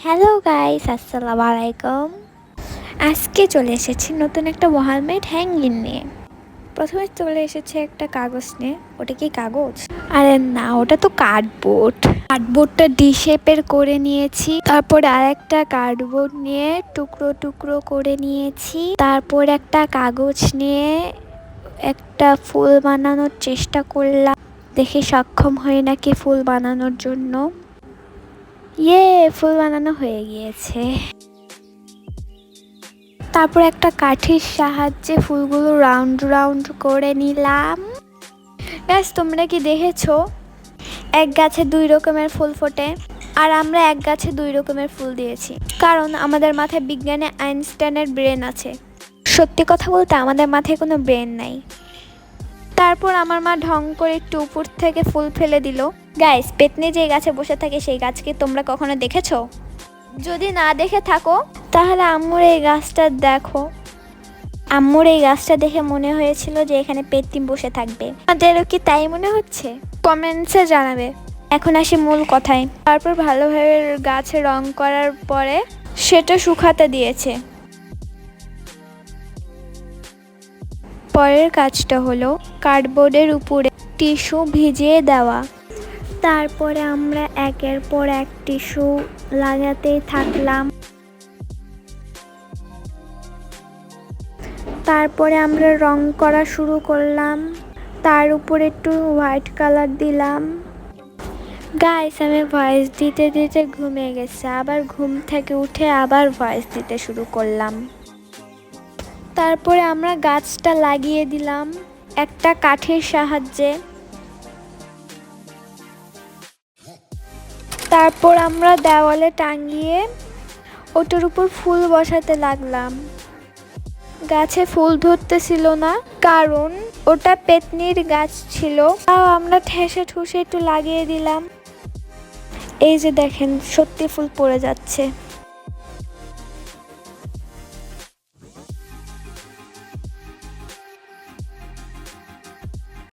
Hello guys, আসসালামু আলাইকুম। আজকে চলে এসেছি নতুন একটা ওয়ালমেট হ্যাঙ্গিং নিয়ে। প্রথমে চলে এসেছে একটা কাগজ নিয়ে। ওটা কি কাগজ? আরে না, ওটা তো কার্ডবোর্ড। কার্ডবোর্ডটা ডি শেপের করে নিয়েছি। তারপরে আরেকটা কার্ডবোর্ড নিয়ে টুকরো টুকরো করে নিয়েছি। তারপর একটা কাগজ নিয়ে একটা ফুল বানানোর চেষ্টা করলাম। দেখে সক্ষম হয় নাকি ফুল বানানোর জন্য। ফুল বানানো হয়ে গিয়েছে। তারপর একটা কাঠির সাহায্যে ফুলগুলো রাউন্ড রাউন্ড করে নিলাম। গাইস, তোমরা কি দেখেছো এক গাছে 2 রকমের ফুল ফোটে? আর আমরা এক গাছে 2 রকমের ফুল দিয়েছি, কারণ আমাদের মাথায় বিজ্ঞানে আইনস্টাইনের ব্রেন আছে। সত্যি কথা বলতে আমাদের মাথায় কোনো ব্রেন নাই। তারপর আমার মা ঢং করে একটু উপর থেকে ফুল ফেলে দিল। গাইস, পেতনি যে গাছে বসে থাকে সেই গাছকে তোমরা কখনো দেখেছো? যদি না দেখে থাকো তাহলে আম্মুর এই গাছটা দেখো। আম্মুর এই গাছটা দেখে মনে হয়েছিল যে এখানে পেতনি বসে থাকবে। আমাদেরও কি তাই মনে হচ্ছে? কমেন্টসে জানাবে। এখন আসি মূল কথায়। তারপর ভালোভাবে গাছে রং করার পরে সেটা শুকাতে দিয়েছে। পরের কাজটা হলো কার্ডবোর্ডের উপরে টিস্যু ভিজিয়ে দেওয়া। তারপরে আমরা একের পর এক টিস্যু লাগাতেই থাকলাম। তারপরে আমরা রং করা শুরু করলাম। তার উপরে একটু হোয়াইট কালার দিলাম। গাইস, আমি ভয়েস দিতে দিতে ঘুমিয়ে গেছি। আবার ঘুম থেকে উঠে আবার ভয়েস দিতে শুরু করলাম। তারপরে আমরা গাছটা লাগিয়ে দিলাম একটা কাঠের সাহায্যে। তারপর আমরা দেওয়ালে টাঙিয়ে ওটার উপর ফুল বসাতে লাগলাম। গাছে ফুল ধরতেছিল না, কারণ ওটা পেতনির গাছ ছিল। তাও আমরা ঠেসে ঠুসে একটু লাগিয়ে দিলাম। এই যে দেখেন, সত্যি ফুল পড়ে যাচ্ছে।